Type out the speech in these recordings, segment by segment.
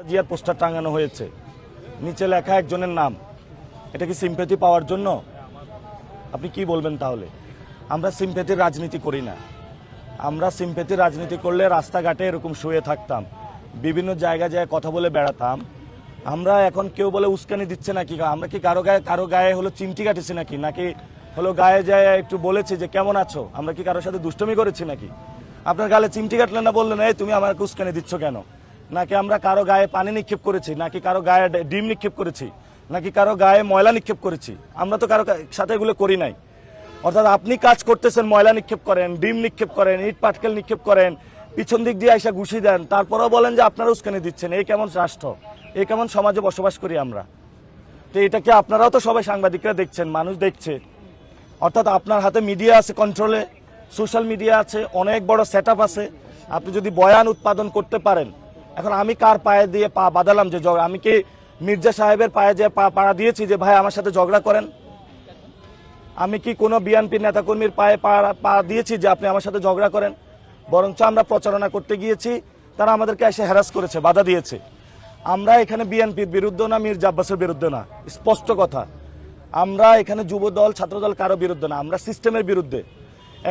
জিয়ার পোস্টার টাঙানো হয়েছে, নিচে লেখা একজনের নাম। এটা কি সিম্প্যাথি পাওয়ার জন্য? আপনি কি বলবেন তাহলে? আমরা সিম্প্যাথির রাজনীতি করি না। আমরা সিম্প্যাথির রাজনীতি করলে রাস্তাঘাটে এরকম শুয়ে থাকতাম, বিভিন্ন জায়গায় যায় কথা বলে বেড়াতাম। আমরা এখন কেউ বলে উস্কানি দিচ্ছে নাকি, আমরা কি কারো গায়ে হলো চিমটি কাটেছি নাকি হলো গায়ে যায় একটু বলেছি যে কেমন আছো? আমরা কি কারোর সাথে দুষ্টমি করেছি নাকি? আপনার গালে চিমটি কাটলেন না, বললেন এই তুমি আমাকে উস্কানি দিচ্ছ কেন? নাকি আমরা কারো গায়ে পানি নিক্ষেপ করেছি, নাকি কারো গায়ে ডিম নিক্ষেপ করেছি, নাকি কারো গায়ে ময়লা নিক্ষেপ করেছি? আমরা তো কারো সাথে এগুলো করি নাই। অর্থাৎ আপনি কাজ করতেছেন, ময়লা নিক্ষেপ করেন, ডিম নিক্ষেপ করেন, ইট পাটকেল নিক্ষেপ করেন, পিছন দিক দিয়ে আইসা ঘুষি দেন, তারপরেও বলেন যে আপনারা উস্কানি দিচ্ছেন। এই কেমন রাষ্ট্র, এই কেমন সমাজে বসবাস করি আমরা? তো এটাকে আপনারাও তো সবাই সাংবাদিকরা দেখছেন, মানুষ দেখছে। অর্থাৎ আপনার হাতে মিডিয়া আছে, কন্ট্রোলে সোশ্যাল মিডিয়া আছে, অনেক বড় সেট আছে। আপনি যদি বয়ান উৎপাদন করতে পারেন, এখন আমি কার পায়ে দিয়ে পা বাঁধালাম যে আমি কি মির্জা সাহেবের পায়ে যে পাড়া দিয়েছি যে ভাই আমার সাথে ঝগড়া করেন? আমি কি কোনো বিএনপি নেতাকর্মীর পায়ে পা দিয়েছি যে আপনি আমার সাথে ঝগড়া করেন? বরঞ্চ আমরা প্রচারণা করতে গিয়েছি, তারা আমাদেরকে এসে হ্যারাস করেছে, বাধা দিয়েছে। আমরা এখানে বিএনপির বিরুদ্ধে না, মির্জা আব্বাসের বিরুদ্ধে না, স্পষ্ট কথা। আমরা এখানে যুবদল ছাত্রদল কারো বিরুদ্ধে না, আমরা সিস্টেমের বিরুদ্ধে।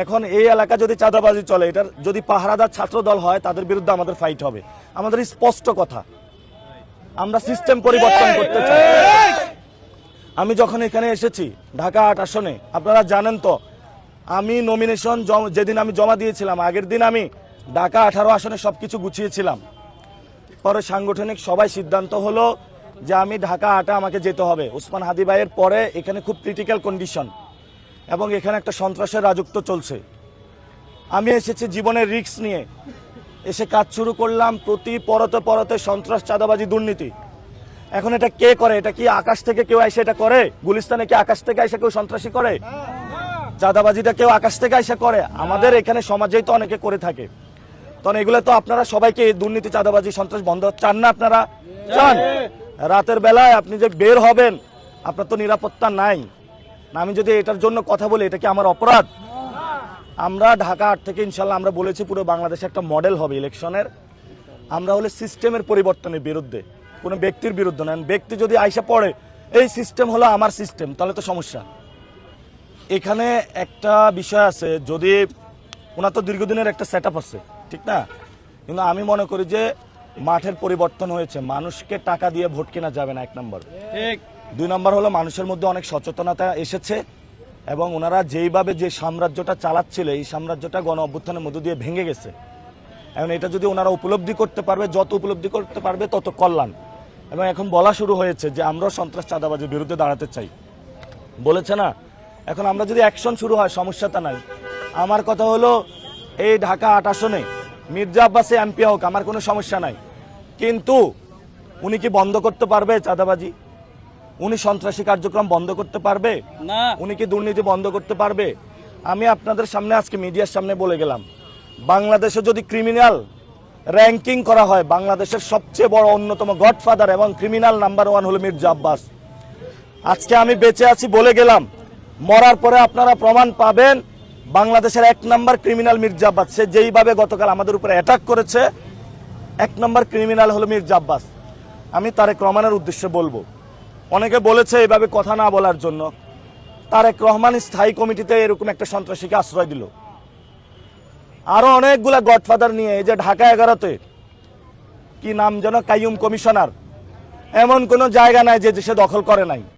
এখন এই এলাকা যদি চাঁদাবাজি চলে, এটার যদি পাহারাদার ছাত্রদল হয়, তাদের বিরুদ্ধে আমাদের ফাইট হবে। আমাদের স্পষ্ট কথা, আমরা সিস্টেম পরিবর্তন করতে চাই। আমি যখন এখানে এসেছি ঢাকা ৮ আসনে, আপনারা জানেন তো, আমি নমিনেশন যেদিন আমি জমা দিয়েছিলাম, আগের দিন আমি ঢাকা 18 আসনে সবকিছু গুছিয়েছিলাম। পরে সাংগঠনিক সবাই সিদ্ধান্ত হলো যে আমি ঢাকা 8 আমাকে যেতে হবে। ওসমান হাদি ভাইয়ের পরে এখানে খুব ক্রিটিক্যাল কন্ডিশন এবং এখানে একটা সন্ত্রাসের রাজত্ব চলছে। আমি এসেছি জীবনের রিস্ক নিয়ে, এসে কাজ শুরু করলাম। প্রতি পরতে সন্ত্রাস, চাঁদাবাজি, দুর্নীতি। এখন এটা কে করে? এটা কি আকাশ থেকে কেউ এসে এটা করে? গুলিস্তানে কি আকাশ থেকে এসে কেউ সন্ত্রাসী করে? চাঁদাবাজিটা কেউ আকাশ থেকে এসে করে? আমাদের এখানে সমাজেই তো অনেকে করে থাকে। তখন এগুলো তো আপনারা সবাইকে দুর্নীতি, চাঁদাবাজি, সন্ত্রাস বন্ধ চান না? আপনারা চান? রাতের বেলায় আপনি যে বের হবেন, আপনার তো নিরাপত্তা নাই। আমি যদি এটার জন্য কথা বলি, এটা কি আমার অপরাধ? আমরা ঢাকা 8 থেকে ইনশাল্লাহ আমরা বলেছি পুরো বাংলাদেশে একটা মডেল হবে ইলেকশনের। আমরা হলে সিস্টেমের পরিবর্তনের বিরুদ্ধে, কোনো ব্যক্তির বিরুদ্ধে নয়। ব্যক্তি যদি আইসা পড়ে এই সিস্টেম হলো আমার সিস্টেম, তাহলে তো সমস্যা। এখানে একটা বিষয় আছে, যদি ওনার তো দীর্ঘদিনের একটা সেট আপ আছে, ঠিক না? কিন্তু আমি মনে করি যে মাঠের পরিবর্তন হয়েছে। মানুষকে টাকা দিয়ে ভোট কেনা যাবে না, 1 নম্বর। 2 নম্বর হলো মানুষের মধ্যে অনেক সচেতনতা এসেছে এবং ওনারা যেইভাবে যে সাম্রাজ্যটা চালাচ্ছিল, এই সাম্রাজ্যটা গণ অভ্যুত্থানের মধ্য দিয়ে ভেঙে গেছে। এখন এটা যদি ওনারা উপলব্ধি করতে পারবে, যত উপলব্ধি করতে পারবে তত কল্যাণ। এবং এখন বলা শুরু হয়েছে যে আমরাও সন্ত্রাস, চাঁদাবাজির বিরুদ্ধে দাঁড়াতে চাই, বলেছে না? এখন আমরা যদি অ্যাকশন শুরু হয়, সমস্যাটা নাই। আমার কথা হলো এই ঢাকা 8 আসনে মির্জা আব্বাসে এমপি হোক, আমার কোনো সমস্যা নাই। কিন্তু উনি কি বন্ধ করতে পারবে চাঁদাবাজি? উনি সন্ত্রাসী কার্যক্রম বন্ধ করতে পারবে না? উনি কি দুর্নীতি বন্ধ করতে পারবে? আমি আপনাদের সামনে আজকে মিডিয়ার সামনে বলে গেলাম, বাংলাদেশে যদি ক্রিমিনাল র্যাঙ্কিং করা হয়, বাংলাদেশের সবচেয়ে বড় অন্যতম গডফাদার এবং ক্রিমিনাল নাম্বার 1 হলো মির্জা আব্বাস। আজকে আমি বেঁচে আছি বলে গেলাম, মরার পরে আপনারা প্রমাণ পাবেন বাংলাদেশের 1 নম্বর ক্রিমিনাল মির্জা আব্বাস। সে যেইভাবে গতকাল আমাদের উপরে অ্যাটাক করেছে, 1 নম্বর ক্রিমিনাল হলো মির্জা আব্বাস। আমি তারেক রহমানের উদ্দেশ্যে বলবো, অনেকে বলেছে এইভাবে কথা না বলার জন্য। তারেক রহমান স্থায়ী কমিটিতে এরকম একটা সন্ত্রাসীকে আশ্রয় দিল, আরো অনেকগুলা গডফাদার নিয়ে। এই যে ঢাকা 11-তে কি নাম যেন, কাইয়ুম কমিশনার, এমন কোন জায়গা নাই যে সে দখল করে নাই।